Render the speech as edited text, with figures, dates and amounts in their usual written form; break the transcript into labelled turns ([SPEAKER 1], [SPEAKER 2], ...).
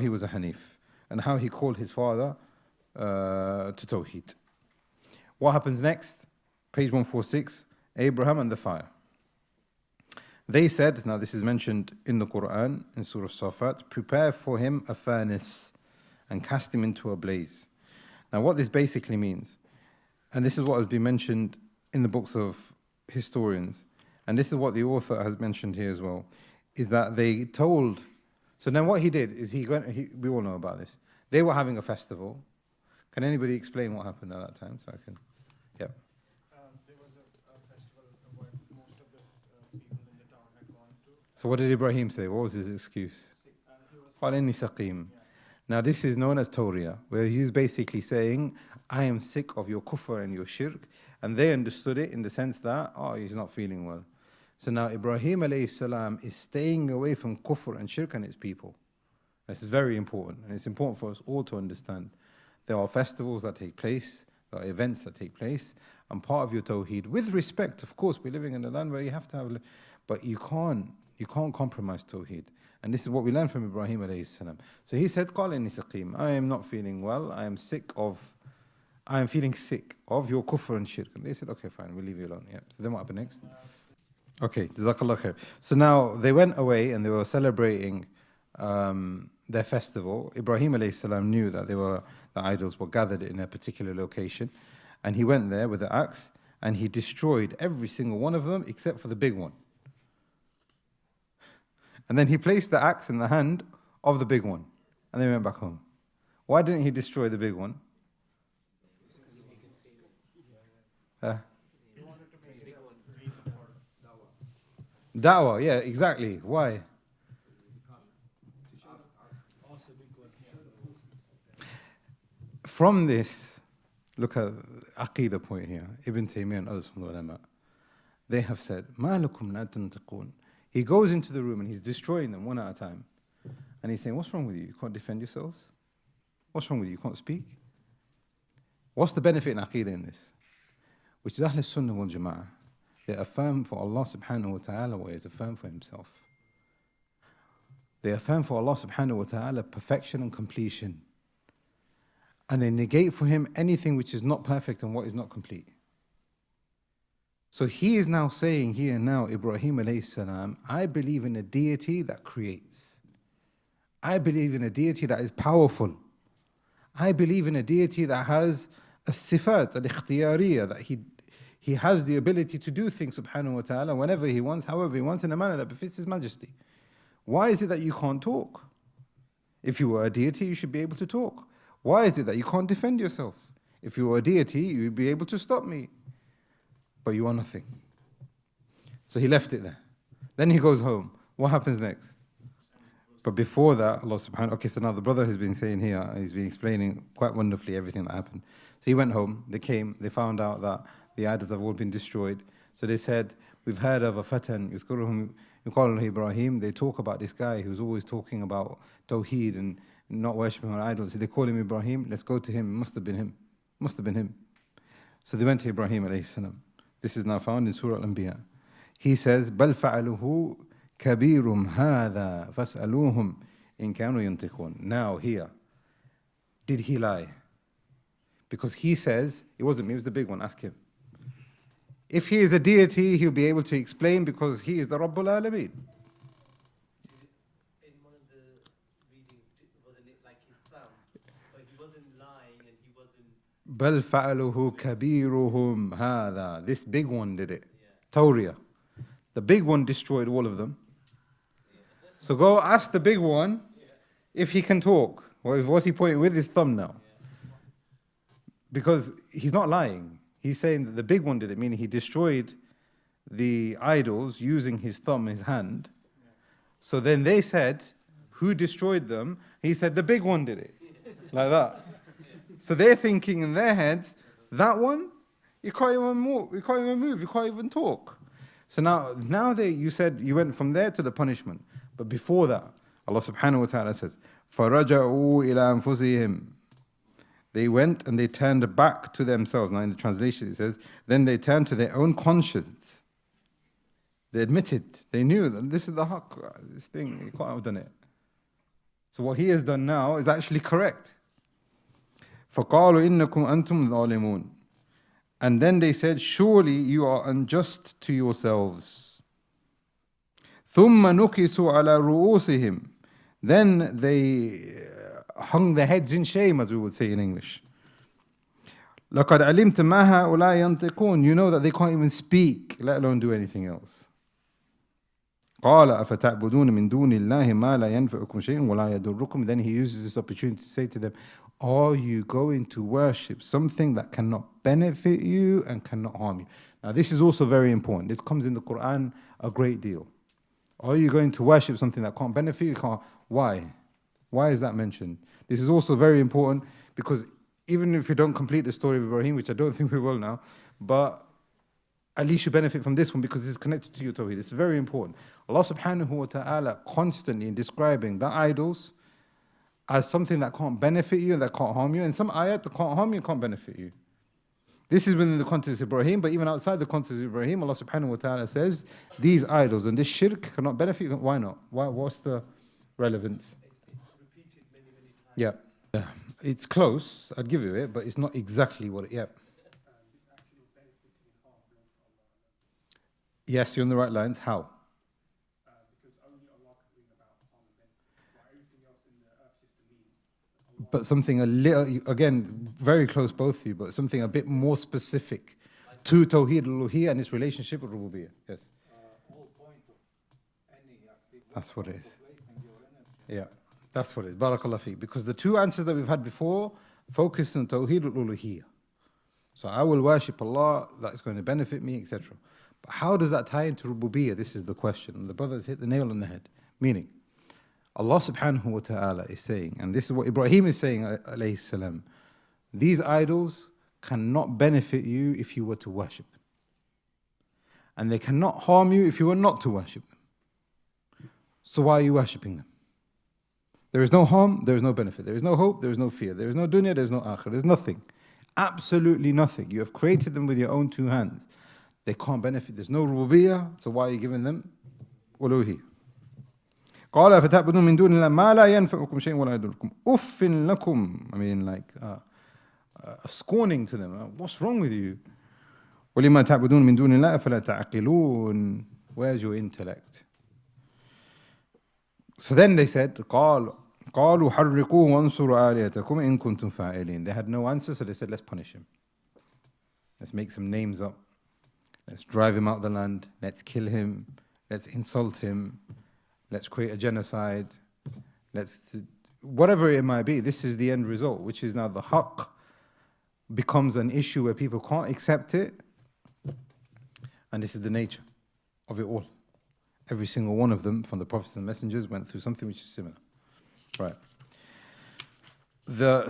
[SPEAKER 1] he was a Hanif, and how he called his father to Tawheed. What happens next? Page 146, Abraham and the fire. They said, now this is mentioned in the Quran, in Surah Safat, prepare for him a furnace and cast him into a blaze. Now what this basically means, and this is what has been mentioned in the books of historians, and this is what the author has mentioned here as well, is that they told, so then what he did is we all know about this. They were having a festival. Can anybody explain what happened at that time? So I can, yeah.
[SPEAKER 2] There was a festival where most of the people in the town had gone to.
[SPEAKER 1] So what did Ibrahim say? What was his excuse? قال إني سقيم. Now this is known as Tawriya, where he's basically saying, I am sick of your kufr and your shirk. And they understood it in the sense that, oh, he's not feeling well. So now Ibrahim alayhi salam is staying away from kufr and shirk and its people. This is very important, and it's important for us all to understand. There are festivals that take place, there are events that take place, and part of your tawheed, with respect, of course, we're living in a land where you have to have, but you can't compromise tawheed. And this is what we learn from Ibrahim alayhi salam. So he said, قال إني سقيم. I am not feeling well, I am feeling sick of your kufr and shirk. And they said, okay, fine, we'll leave you alone. Yeah. So then what happened next? Okay, Jazakallah khair. So now they went away and they were celebrating their festival. Ibrahim alayhi salam knew that the idols were gathered in a particular location, and he went there with the axe and he destroyed every single one of them except for the big one. And then he placed the axe in the hand of the big one, and then he went back home. Why didn't he destroy the big one? Da'wah, yeah, exactly. Why? From this, look at Aqidah point here. Ibn Taymiyyah and others from the ulama, they have said, مَا لَكُمْ لَا تَنْتِقُونَ. He goes into the room and he's destroying them one at a time. And he's saying, what's wrong with you? You can't defend yourselves? What's wrong with you? You can't speak? What's the benefit in Aqidah in this? Which is Ahl Sunnah wal Jama'ah. They affirm for Allah subhanahu wa ta'ala what He has affirmed for Himself. They affirm for Allah subhanahu wa ta'ala perfection and completion. And they negate for Him anything which is not perfect and what is not complete. So he is now saying here now, Ibrahim alayhi salam, I believe in a deity that creates. I believe in a deity that is powerful. I believe in a deity that has a sifat, al-ikhtiyariyah, that he has the ability to do things subhanahu wa ta'ala whenever he wants, however he wants, in a manner that befits His majesty. Why is it that you can't talk? If you were a deity, you should be able to talk. Why is it that you can't defend yourselves? If you were a deity, you'd be able to stop me. But you are nothing. So he left it there. Then he goes home. What happens next? But before that, Allah subhanahu, okay, so now the brother has been saying here, he's been explaining quite wonderfully everything that happened. So he went home, they came, they found out that the idols have all been destroyed. So they said, we've heard of a fatan, yuqalu Ibrahim. They talk about this guy who's always talking about Tawheed and not worshipping on idols. So they call him Ibrahim, let's go to him, it must have been him. Must have been him. So they went to Ibrahim alayhi salam. This is now found in Surah Al-Anbiya. He says, بَلْ فَعَلُهُ كَبِيرٌ هَذَا فَاسْأَلُوهُمْ إِن كَانُوا يَنْطِقُونَ. Now here, did he lie? Because he says, it wasn't me, it was the big one, ask him. If he is a deity, he'll be able to explain because he is the Rabbul Alameen.
[SPEAKER 3] In one of the readings, wasn't it like his thumb? So he wasn't lying and he wasn't...
[SPEAKER 1] بَلْ فَعَلُهُ كَبِيرُهُمْ هَذَا. This big one did it. Tawriya. The big one destroyed all of them. So go ask the big one if he can talk. Or what's he pointing with his thumb now? Because he's not lying. He's saying that the big one did it, meaning he destroyed the idols using his thumb, his hand. So then they said, who destroyed them? He said, the big one did it. Like that. So they're thinking in their heads, that one, you can't even move, you can't even talk. So now you said you went from there to the punishment. But before that, Allah subhanahu wa ta'ala says, فَرَجَعُوا إِلَىٰ أَنفُسِهِمْ. They went and they turned back to themselves. Now in the translation it says, then they turned to their own conscience. They admitted, they knew that this is the haqq, this thing, you can't have done it. So what he has done now is actually correct. فَقَالُوا إِنَّكُمْ أَنْتُمْ ظَالِمُونَ. And then they said, surely you are unjust to yourselves. ثُمَّ نُكِسُوا عَلَى رُؤُوسِهِمْ. Then they hung their heads in shame, as we would say in English. لَقَدْ عَلِمْتَ مَا هَؤُلَاءِ يَنْطِقُونَ. You know that they can't even speak, let alone do anything else. قال أفتعبدون من دون الله ما لا ينفعكم شيء ولا يضركم. Then he uses this opportunity to say to them, are you going to worship something that cannot benefit you and cannot harm you? Now this is also very important. This comes in the Quran a great deal. Are you going to worship something that can't benefit you? Why? Why is that mentioned? This is also very important because even if you don't complete the story of Ibrahim, which I don't think we will now, but at least you benefit from this one because it's connected to your tawheed. It's very important. Allah subhanahu wa ta'ala constantly in describing the idols as something that can't benefit you and that can't harm you. And some ayat that can't harm you, can't benefit you. This is within the context of Ibrahim, but even outside the context of Ibrahim, Allah subhanahu wa ta'ala says, these idols and this shirk cannot benefit you. Why not? What's the relevance?
[SPEAKER 3] It's repeated many, many times.
[SPEAKER 1] Yeah. It's close, I'd give you it, but it's not exactly what it, yeah. Yes, you're on the right lines. How?
[SPEAKER 2] Because only Allah can bring about harm and benefit. While everything else in the earth just a means.
[SPEAKER 1] But something a little, again, very close both of you, but something a bit more specific to Tawheed al-Uluhiyyah and its relationship with Rububiyyah. Yes. That's what it is. Yeah, that's what it is. Barakallah fi. Because the two answers that we've had before focused on Tawheed al-Uluhiyyah. So I will worship Allah, that's going to benefit me, etc. But how does that tie into Rububiyyah? This is the question. And the brothers hit the nail on the head. Meaning, Allah subhanahu wa ta'ala is saying, and this is what Ibrahim is saying, alayhi salam, these idols cannot benefit you if you were to worship them. And they cannot harm you if you were not to worship them. So why are you worshipping them? There is no harm, there is no benefit. There is no hope, there is no fear. There is no dunya, there is no akhirah. There's nothing. Absolutely nothing. You have created them with your own two hands. They can't benefit. There's no rububiyyah, so why are you giving them uluhiyyah? قال فتعبدون من دون الله ما لا ينفعكم شيء ولا يضركم أف لكم. I mean, like scorning to them. What's wrong with you? ولما تعبدون من دون الله فلا تعقلون. Where's your intellect? So then they said, قالوا حرقوه وانصروا آلهتكم إن كنتم فاعلين. They had no answer, so they said, let's punish him. Let's make some names up. Let's drive him out of the land. Let's kill him. Let's insult him. Let's create a genocide. Whatever it might be, this is the end result, which is now the haqq becomes an issue where people can't accept it. And this is the nature of it all. Every single one of them, from the prophets and messengers, went through something which is similar. Right. The